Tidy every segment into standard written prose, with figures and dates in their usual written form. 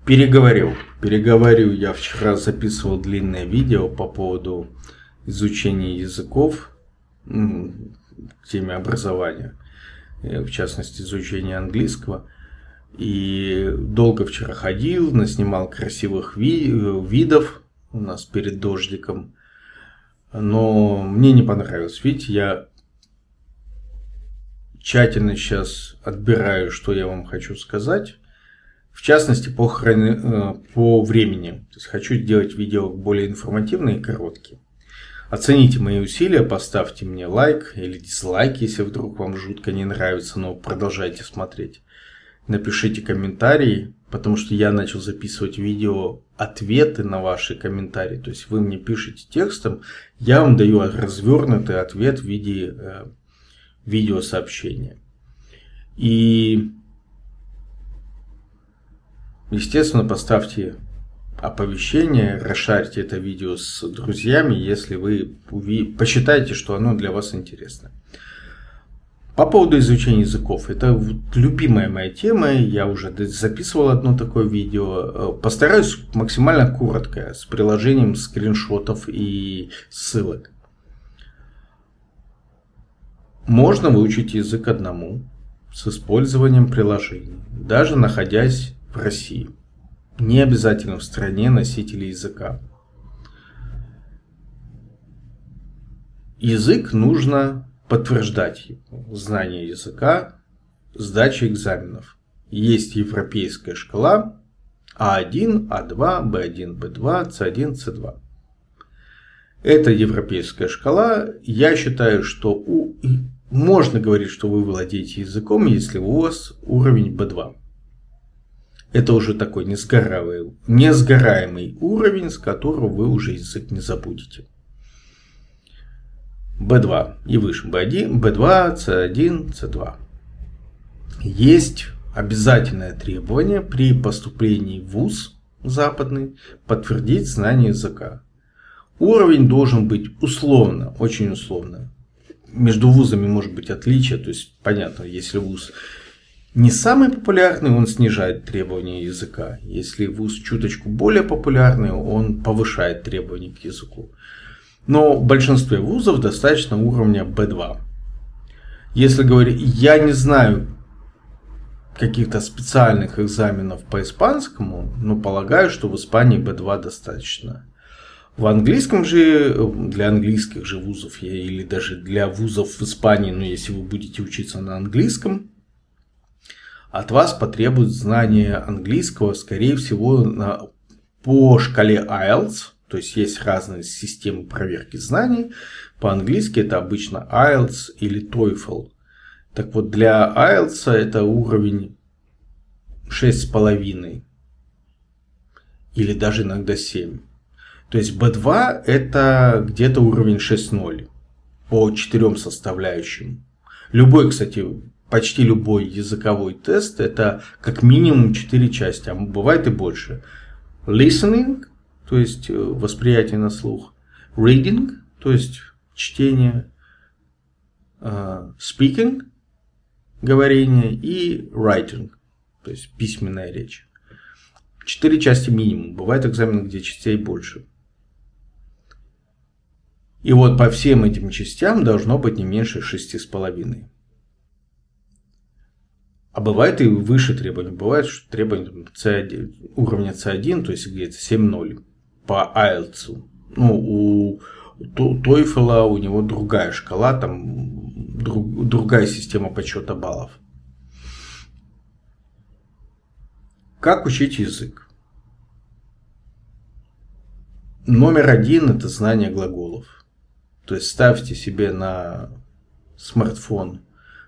Переговорю. Я вчера записывал длинное видео по поводу изучения языков в теме образования, в частности изучения английского. И долго вчера ходил, наснимал красивых видов у нас перед дождиком. Но мне не понравилось. Видите, я тщательно сейчас отбираю, что я вам хочу сказать. В частности, по времени. То есть хочу сделать видео более информативные и короткие. Оцените мои усилия, поставьте мне лайк или дизлайк, если вдруг вам жутко не нравится, но продолжайте смотреть. Напишите комментарии, потому что я начал записывать видео ответы на ваши комментарии. То есть вы мне пишете текстом, я вам даю развернутый ответ в виде видеосообщения. И, естественно, поставьте оповещение, расшарьте это видео с друзьями, если вы посчитаете, что оно для вас интересно. По поводу изучения языков. Это любимая моя тема. Я уже записывал одно такое видео. Постараюсь максимально коротко, с приложением скриншотов и ссылок. Можно выучить язык одному с использованием приложений, даже находясь в России. Не обязательно в стране носителя языка. Язык нужно подтверждать знание языка сдачей экзаменов. Есть европейская шкала А1, А2, Б1, Б2, С1, С2. Это европейская шкала. Я считаю, что можно говорить, что вы владеете языком, если у вас уровень Б2. Это уже такой несгораемый уровень, с которого вы уже язык не забудете. B2 и выше. B1, B2, C1, C2. Есть обязательное требование при поступлении в вуз западный подтвердить знание языка. Уровень должен быть условно, очень условно. Между вузами может быть отличие. То есть, понятно, если вуз не самый популярный, он снижает требования языка. Если вуз чуточку более популярный, он повышает требования к языку. Но в большинстве вузов достаточно уровня B2. Если говорить, я не знаю каких-то специальных экзаменов по испанскому, но полагаю, что в Испании B2 достаточно. В английском же, для английских же вузов, или даже для вузов в Испании, но если вы будете учиться на английском, от вас потребуют знания английского, скорее всего, по шкале IELTS. То есть есть разные системы проверки знаний. По-английски это обычно IELTS или TOEFL. Так вот, для IELTS это уровень 6,5. Или даже иногда 7. То есть B2 это где-то уровень 6,0. По 4 составляющим. Любой, кстати, почти любой языковой тест это как минимум 4 части. А бывает и больше. Listening. То есть восприятие на слух, reading, то есть чтение, speaking, говорение и writing, то есть письменная речь. 4 части минимум. Бывает экзамен, где частей больше. И вот по всем этим частям должно быть не меньше 6,5. А бывает и выше требования. Бывает, что требования C1, уровня C1, то есть где-то 7,0. По IELTS. У TOEFL у него другая шкала, там другая система подсчета баллов. Как учить язык? Номер 1 это знание глаголов. То есть ставьте себе на смартфон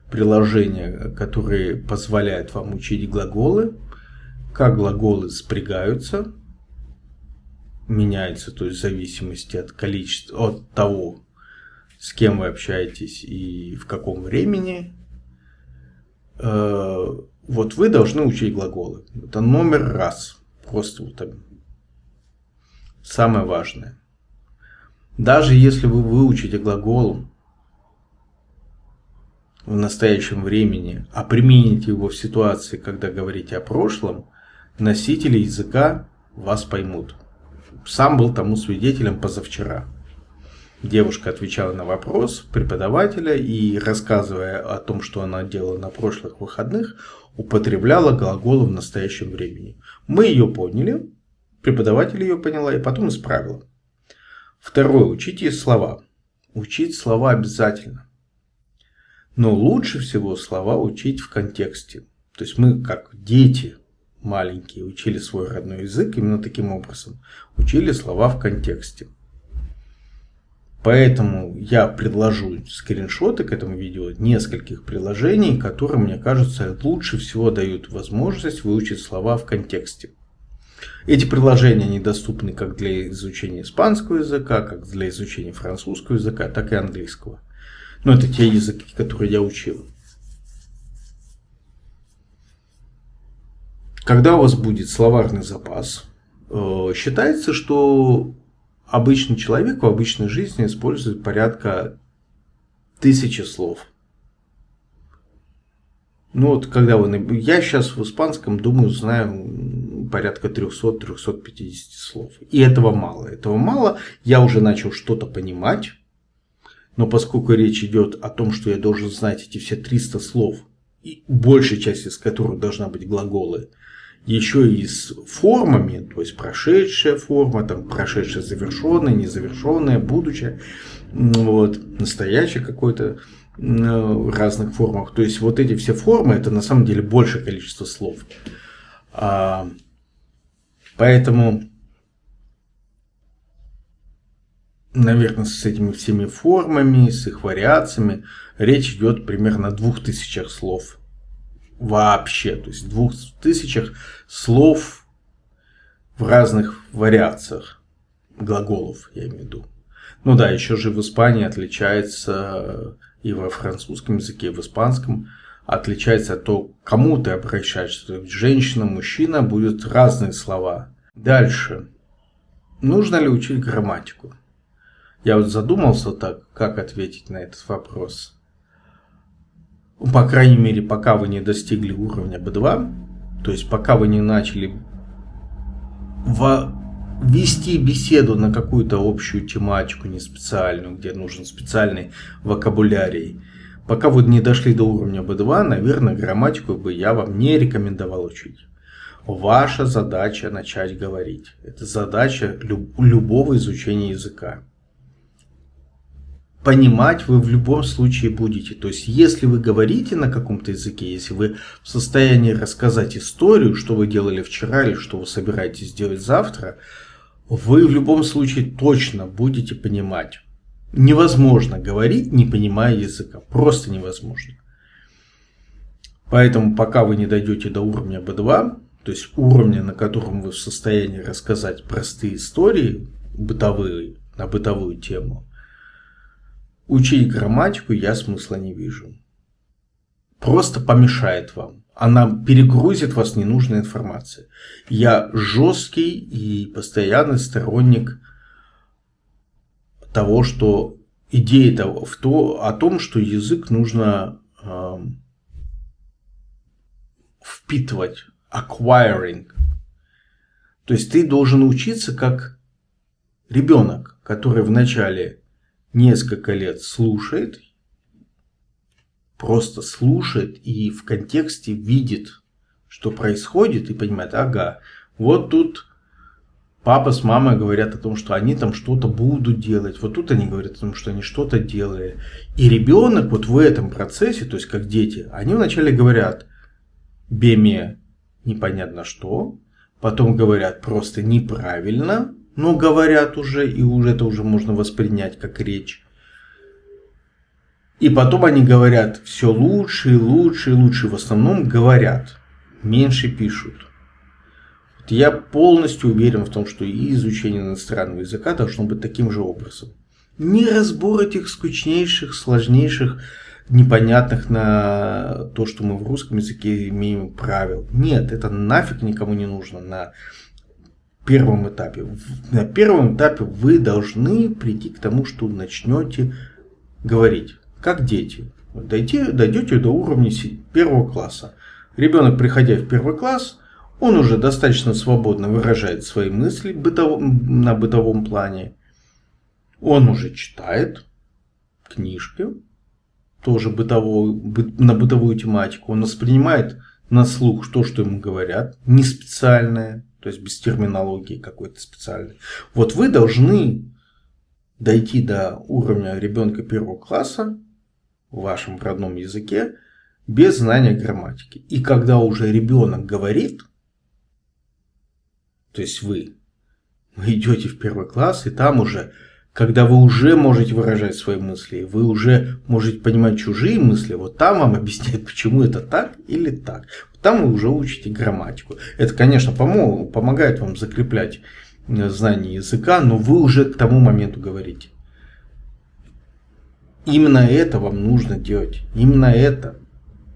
приложения, которые позволяют вам учить глаголы, как глаголы спрягаются, меняется, то есть в зависимости от количества, от того, с кем вы общаетесь и в каком времени. Вот вы должны учить глаголы. Это номер раз. Просто вот так. Самое важное. Даже если вы выучите глагол в настоящем времени, а примените его в ситуации, когда говорите о прошлом, носители языка вас поймут. Сам был тому свидетелем позавчера. Девушка отвечала на вопрос преподавателя и, рассказывая о том, что она делала на прошлых выходных, употребляла глаголы в настоящем времени. Мы ее поняли, преподаватель ее поняла и потом исправила. Второе. Учите слова. Учить слова обязательно. Но лучше всего слова учить в контексте. То есть мы, как дети маленькие, учили свой родной язык именно таким образом. Учили слова в контексте. Поэтому я предложу скриншоты к этому видео нескольких приложений, которые, мне кажется, лучше всего дают возможность выучить слова в контексте. Эти приложения недоступны как для изучения испанского языка, как для изучения французского языка, так и английского. Но это те языки, которые я учил. Когда у вас будет словарный запас, считается, что обычный человек в обычной жизни использует порядка 1000 слов. Ну вот, когда я сейчас в испанском, думаю, знаю порядка 300-350 слов. И этого мало. Этого мало. Я уже начал что-то понимать. Но поскольку речь идет о том, что я должен знать эти все 300 слов, и большая часть из которых должна быть глаголы, еще и с формами, то есть прошедшая форма, там прошедшая завершенная, незавершенная, будущее, вот, настоящее какое-то в разных формах. То есть вот эти все формы, это на самом деле большее количество слов. Поэтому, наверное, с этими всеми формами, с их вариациями, речь идет примерно о 2000 слов. Вообще, то есть 2000 слов в разных вариациях глаголов, я имею в виду. Ну да, еще же в Испании отличается, и во французском языке, и в испанском отличается то, к кому ты обращаешься. Женщина, мужчина, будут разные слова. Дальше. Нужно ли учить грамматику? Я вот задумался так, как ответить на этот вопрос. По крайней мере, пока вы не достигли уровня B2, то есть пока вы не начали вести беседу на какую-то общую тематику, не специальную, где нужен специальный вокабулярий, пока вы не дошли до уровня B2, наверное, грамматику бы я вам не рекомендовал учить. Ваша задача начать говорить. Это задача любого изучения языка. Понимать вы в любом случае будете. То есть, если вы говорите на каком-то языке, если вы в состоянии рассказать историю, что вы делали вчера или что вы собираетесь делать завтра, вы в любом случае точно будете понимать. Невозможно говорить, не понимая языка. Просто невозможно. Поэтому, пока вы не дойдете до уровня B2, то есть уровня, на котором вы в состоянии рассказать простые истории, бытовые, на бытовую тему, учить грамматику я смысла не вижу. Просто помешает вам. Она перегрузит вас ненужной информацией. Я жесткий и постоянный сторонник того, что идея о том, что язык нужно впитывать, acquiring. То есть ты должен учиться как ребенок, который вначале несколько лет слушает, просто слушает и в контексте видит, что происходит, и понимает, ага, вот тут папа с мамой говорят о том, что они там что-то будут делать, вот тут они говорят о том, что они что-то делали. И ребенок вот в этом процессе, то есть как дети, они вначале говорят беме непонятно что, потом говорят просто неправильно, но говорят уже, и уже это уже можно воспринять как речь. И потом они говорят все лучше и лучше и лучше. В основном говорят, меньше пишут. Вот я полностью уверен в том, что и изучение иностранного языка должно быть таким же образом. Не разбор этих скучнейших, сложнейших, непонятных на то, что мы в русском языке имеем правил. Нет, это нафиг никому не нужно на первом этапе. На первом этапе вы должны прийти к тому, что начнете говорить, как дети. Дойдете до уровня 1 класса. Ребенок, приходя в 1 класс, Он уже достаточно свободно выражает свои мысли на бытовом плане. Он уже читает книжки, тоже на бытовую тематику. Он воспринимает на слух то, что ему говорят, не специальное, то есть без терминологии какой-то специальной. Вот вы должны дойти до уровня ребенка 1 класса в вашем родном языке без знания грамматики. И когда уже ребенок говорит, то есть вы идете в 1 класс, и там уже, когда вы уже можете выражать свои мысли, вы уже можете понимать чужие мысли, вот там вам объясняют, почему это так или так. Там вы уже учите грамматику. Это, конечно, помогает вам закреплять знание языка, но вы уже к тому моменту говорите. Именно это вам нужно делать. Именно это.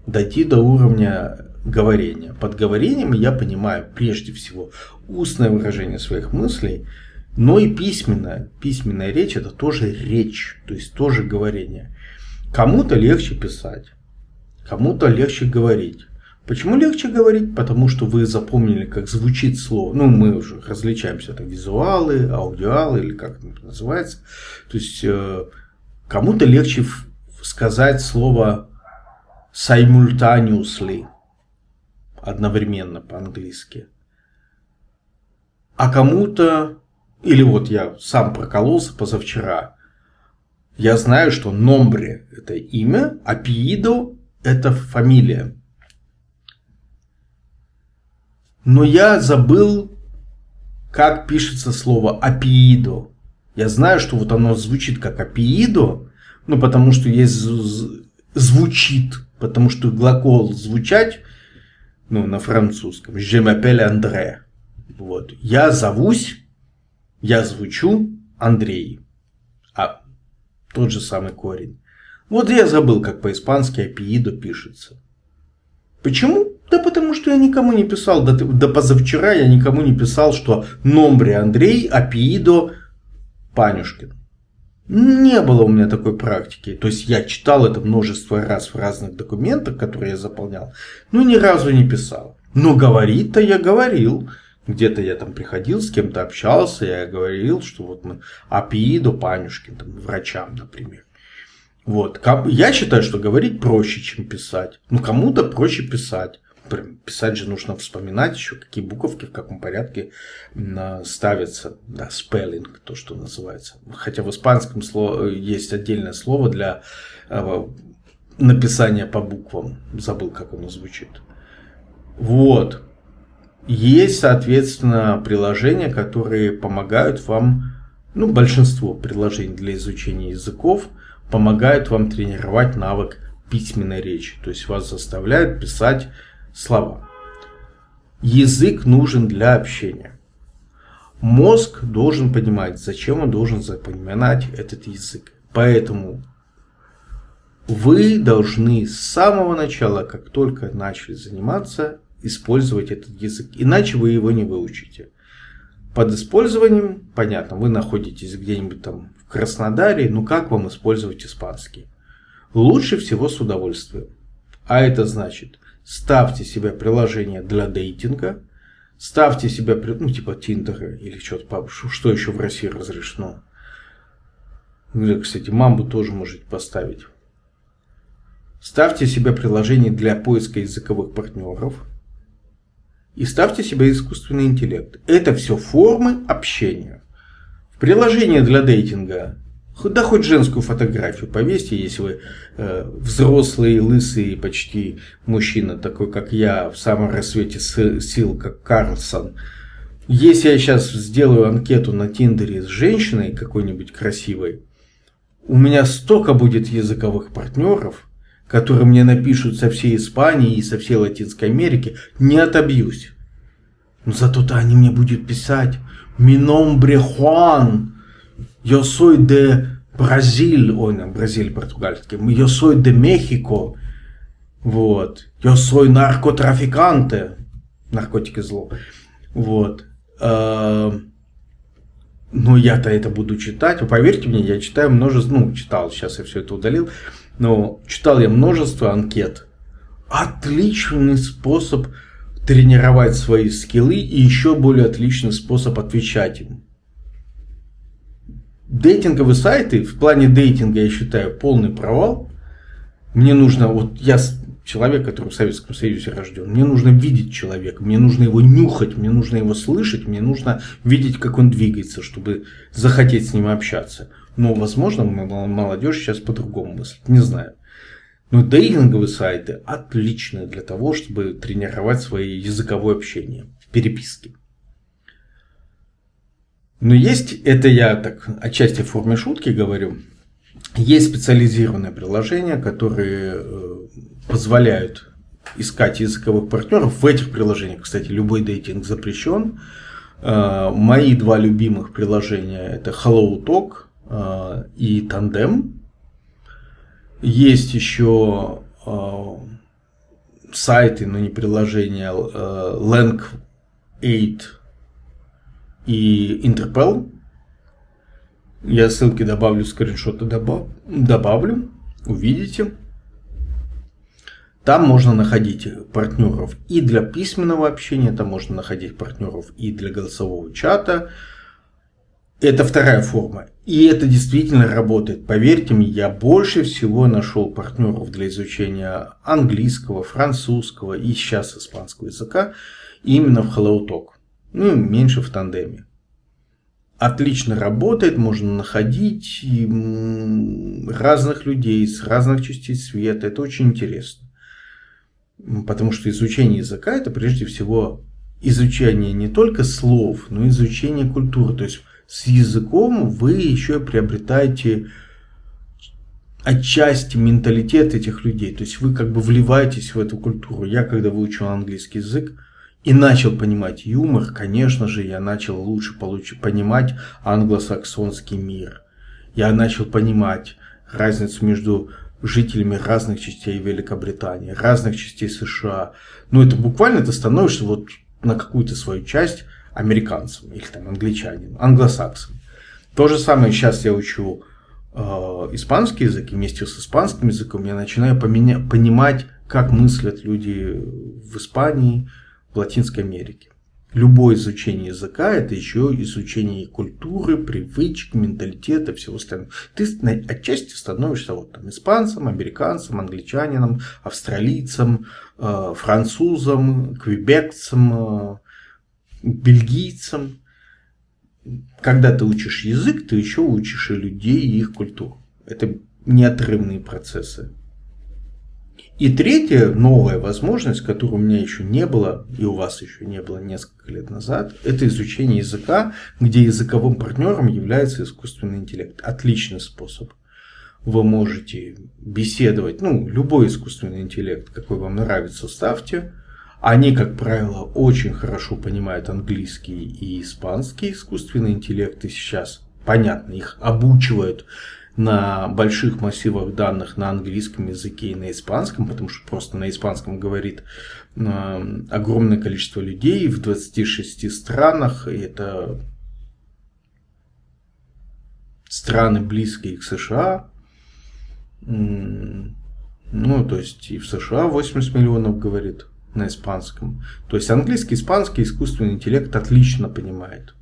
Дойти до уровня говорения. Под говорением я понимаю прежде всего устное выражение своих мыслей, но и письменная. Письменная речь — это тоже речь, то есть тоже говорение. Кому-то легче писать, кому-то легче говорить. Почему легче говорить? Потому что вы запомнили, как звучит слово. Ну, мы уже различаемся, это визуалы, аудиалы, или как это называется. То есть кому-то легче сказать слово simultaneously, одновременно по-английски. А кому-то, или вот я сам прокололся позавчера, я знаю, что nombre — это имя, apellido — это фамилия. Но я забыл, как пишется слово apellido. Я знаю, что вот оно звучит как apellido, ну потому что есть звучит, потому что глагол звучать, ну на французском, je m'appelle André. Вот. Я зовусь, я звучу Андрей. А тот же самый корень. Вот я забыл, как по-испански apellido пишется. Почему? Да потому что я никому не писал, до позавчера я никому не писал, что nombre Андрей, apellido Панюшкин. Не было у меня такой практики. То есть я читал это множество раз в разных документах, которые я заполнял, но ни разу не писал. Но говорить-то я говорил. Где-то я там приходил, с кем-то общался, я говорил, что вот мы apellido Панюшкин, там, врачам, например. Вот. Я считаю, что говорить проще, чем писать. Ну, кому-то проще писать. Писать же нужно вспоминать еще, какие буковки в каком порядке ставятся. Да, spelling, то, что называется. Хотя в испанском есть отдельное слово для написания по буквам. Забыл, как оно звучит. Вот. Есть, соответственно, приложения, которые помогают вам, ну, большинство приложений для изучения языков помогают вам тренировать навык письменной речи. То есть вас заставляют писать слова. Язык нужен для общения. Мозг должен понимать, зачем он должен запоминать этот язык. Поэтому вы должны с самого начала, как только начали заниматься, использовать этот язык. Иначе вы его не выучите. Под использованием, понятно, вы находитесь где-нибудь там в Краснодаре, ну как вам использовать испанский? Лучше всего с удовольствием. А это значит, ставьте себе приложение для дейтинга, ставьте себе, ну типа Тиндера или что-то, что еще в России разрешено. Кстати, Мамбу тоже можете поставить. Ставьте себе приложение для поиска языковых партнеров. И ставьте себе искусственный интеллект. Это все формы общения. В приложении для дейтинга, да хоть женскую фотографию повесьте, если вы взрослый, лысый, почти мужчина, такой как я, в самом рассвете сил, как Карлсон. Если я сейчас сделаю анкету на Тиндере с женщиной какой-нибудь красивой, у меня столько будет языковых партнеров, которые мне напишут со всей Испании и со всей Латинской Америки, не отобьюсь. Но зато-то они мне будут писать: «Mi nombre Juan, yo soy de Brasil», ой, на Бразиль португальский, «yo soy de México», вот, «yo soy narcotraficante», наркотики зло, вот. Но я-то это буду читать. Вы поверьте мне, я читаю множество, ну, читал, сейчас я все это удалил, но читал я множество анкет. Отличный способ тренировать свои скиллы и еще более отличный способ отвечать им. Дейтинговые сайты, в плане дейтинга, я считаю, полный провал. Мне нужно, вот я человек, который в Советском Союзе рожден, мне нужно видеть человека, мне нужно его нюхать, мне нужно его слышать, мне нужно видеть, как он двигается, чтобы захотеть с ним общаться. Но, возможно, молодежь сейчас по-другому мыслит, не знаю. Но дейтинговые сайты отличны для того, чтобы тренировать свое языковое общение, переписки. Но есть, это я так отчасти в форме шутки говорю, есть специализированные приложения, которые позволяют искать языковых партнеров. В этих приложениях, кстати, любой дейтинг запрещен. Мои два любимых приложения — это HelloTalk и Tandem. Есть еще сайты, но не приложения, Lang8 и Interpel. Я ссылки добавлю, скриншоты добавлю, увидите. Там можно находить партнеров и для письменного общения, там можно находить партнеров и для голосового чата. Это вторая форма. И это действительно работает. Поверьте мне, я больше всего нашел партнеров для изучения английского, французского и сейчас испанского языка именно в HelloTalk. Ну, меньше в Тандеме. Отлично работает, можно находить разных людей с разных частей света. Это очень интересно. Потому что изучение языка — это прежде всего изучение не только слов, но и изучение культуры. То есть с языком вы еще приобретаете отчасти менталитет этих людей. То есть вы как бы вливаетесь в эту культуру. Я когда выучил английский язык и начал понимать юмор, конечно же, я начал лучше понимать англосаксонский мир. Я начал понимать разницу между жителями разных частей Великобритании, разных частей США. Ну, это буквально ты становишься вот на какую-то свою часть американцем или там англичанином, англосаксом. То же самое сейчас я учу испанский язык, и вместе с испанским языком я начинаю понимать, как мыслят люди в Испании, в Латинской Америке. Любое изучение языка — это еще изучение культуры, привычек, менталитета, всего остального. Ты отчасти становишься вот там испанцем, американцем, англичанином, австралийцем, французом, квебекцем, бельгийцем. Когда ты учишь язык, ты еще учишь и людей, и их культуру. Это неотрывные процессы. И третья новая возможность, которой у меня еще не было, и у вас еще не было несколько лет назад, это изучение языка, где языковым партнером является искусственный интеллект. Отличный способ. Вы можете беседовать, любой искусственный интеллект, какой вам нравится, ставьте. Они, как правило, очень хорошо понимают английский и испанский искусственный интеллект. И сейчас, понятно, их обучивают на больших массивах данных на английском языке и на испанском, потому что просто на испанском говорит огромное количество людей в 26 странах. И это страны, близкие к США. То есть и в США 80 миллионов говорит на испанском. То есть английский, испанский искусственный интеллект отлично понимает.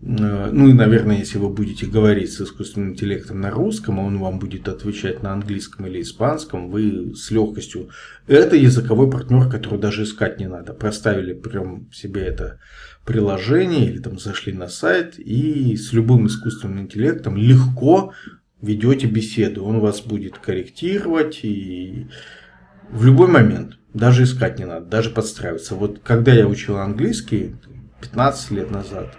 И, наверное, если вы будете говорить с искусственным интеллектом на русском, а он вам будет отвечать на английском или испанском, вы с легкостью... Это языковой партнер, который даже искать не надо. Проставили прям себе это приложение или там зашли на сайт и с любым искусственным интеллектом легко ведете беседу. Он вас будет корректировать и в любой момент. Даже искать не надо, даже подстраиваться. Вот когда я учил английский 15 лет назад,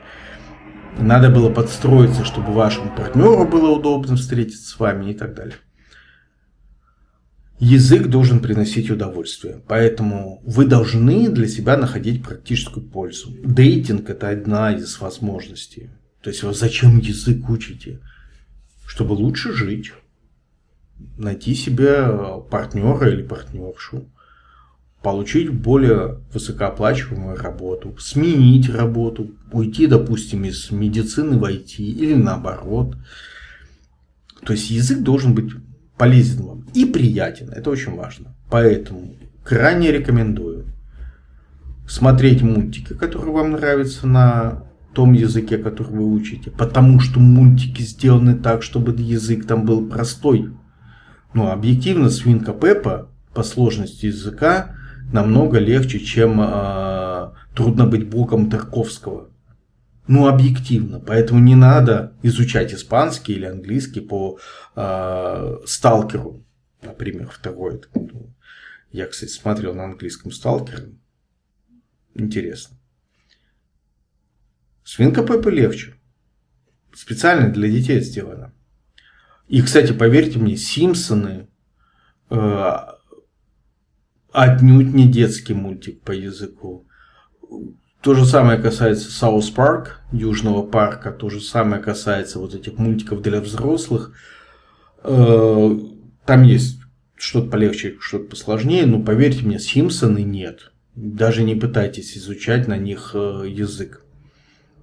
надо было подстроиться, чтобы вашему партнеру было удобно встретиться с вами и так далее. Язык должен приносить удовольствие, поэтому вы должны для себя находить практическую пользу. Дейтинг – это одна из возможностей. То есть, вы зачем язык учите? Чтобы лучше жить, найти себе партнера или партнершу, получить более высокооплачиваемую работу, сменить работу, уйти, допустим, из медицины в IT или наоборот. То есть язык должен быть полезен вам и приятен. Это очень важно. Поэтому крайне рекомендую смотреть мультики, которые вам нравятся на том языке, который вы учите, потому что мультики сделаны так, чтобы язык там был простой. Но объективно свинка Пеппа по сложности языка намного легче, чем трудно быть богом Тарковского. Ну, объективно. Поэтому не надо изучать испанский или английский по Сталкеру, например, второй. Я, кстати, смотрел на английском Сталкер. Интересно. Свинка Пеппа легче. Специально для детей сделано. И, кстати, поверьте мне, Симпсоны отнюдь не детский мультик по языку. То же самое касается Саус Парк, Южного парка. То же самое касается вот этих мультиков для взрослых. Там есть что-то полегче, что-то посложнее. Но поверьте мне, Симпсоны нет. Даже не пытайтесь изучать на них язык.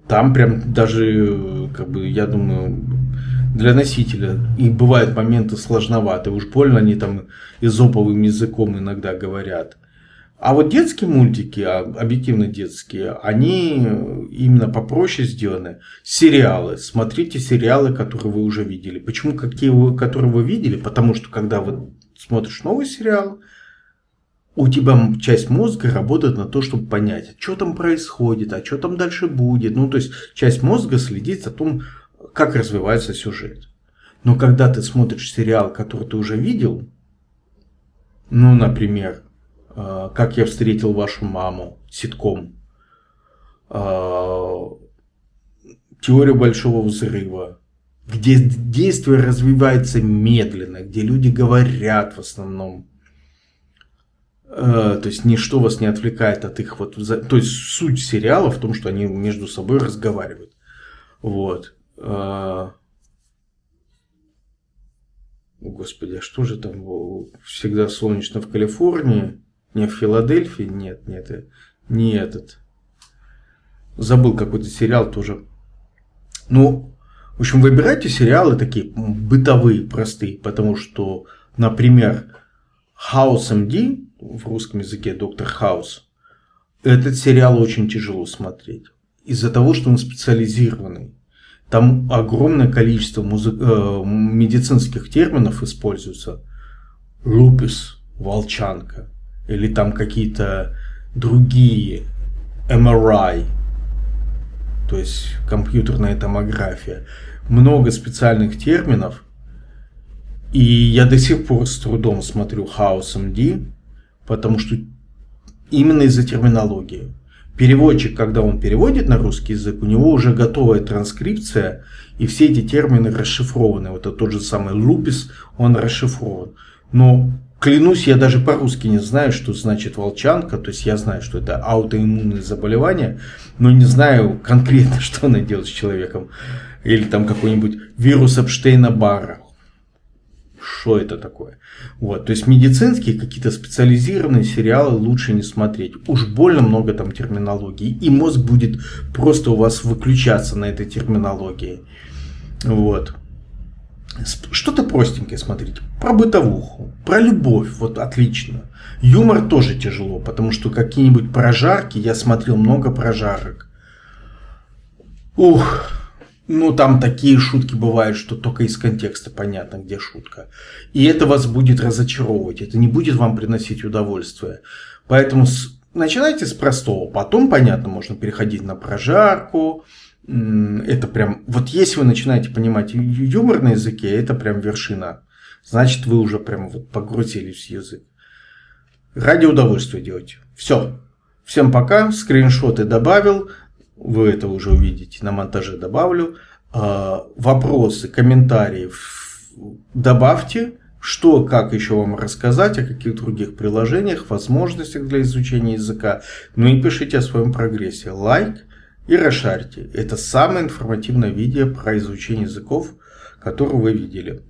Там прям даже, как бы, я думаю, для носителя и бывают моменты сложноватые. Уж больно они там эзоповым языком иногда говорят. А вот детские мультики, объективно детские, они именно попроще сделаны. Сериалы. Смотрите сериалы, которые вы уже видели. Почему которые вы видели? Потому что когда вы смотришь новый сериал, у тебя часть мозга работает на то, чтобы понять, что там происходит, а что там дальше будет. Ну, то есть часть мозга следит за том, как развивается сюжет. Но когда ты смотришь сериал, который ты уже видел, ну, например, «Как я встретил вашу маму», ситком, «Теория большого взрыва», где действие развивается медленно, где люди говорят в основном. То есть ничто вас не отвлекает от их вот... То есть суть сериала в том, что они между собой разговаривают. Вот. Господи, а что же там? Всегда солнечно в Калифорнии? Не в Филадельфии? Нет, не этот. Забыл какой-то сериал тоже. Ну, в общем, выбирайте сериалы такие бытовые, простые. Потому что, например, House MD, в русском языке Доктор Хаус, этот сериал очень тяжело смотреть. Из-за того, что он специализированный. Там огромное количество медицинских терминов используется. Лупус, волчанка. Или там какие-то другие. MRI. То есть компьютерная томография. Много специальных терминов. И я до сих пор с трудом смотрю House MD. Потому что именно из-за терминологии. Переводчик, когда он переводит на русский язык, у него уже готовая транскрипция, и все эти термины расшифрованы. Вот это тот же самый лупус, он расшифрован. Но, клянусь, я даже по-русски не знаю, что значит волчанка. То есть я знаю, что это аутоиммунное заболевание, но не знаю конкретно, что она делает с человеком. Или там какой-нибудь вирус Эпштейна-Барра. Что это такое? Вот, то есть медицинские какие-то специализированные сериалы лучше не смотреть. Уж больно много там терминологии. И мозг будет просто у вас выключаться на этой терминологии. Вот. Что-то простенькое смотрите. Про бытовуху, про любовь. Вот отлично. Юмор тоже тяжело, потому что какие-нибудь прожарки, я смотрел много прожарок. Ух. Ну, там такие шутки бывают, что только из контекста понятно, где шутка. И это вас будет разочаровывать. Это не будет вам приносить удовольствие. Поэтому начинайте с простого. Потом, понятно, можно переходить на прожарку. Это прям... Вот если вы начинаете понимать юмор на языке, это прям вершина. Значит, вы уже прям вот погрузились в язык. Ради удовольствия делайте. Все. Всем пока. Скриншоты добавил. Вы это уже увидите, на монтаже добавлю. Вопросы, комментарии добавьте. Что, как еще вам рассказать, о каких других приложениях, возможностях для изучения языка. Ну и пишите о своем прогрессе. Лайк и расшарьте. Это самое информативное видео про изучение языков, которое вы видели.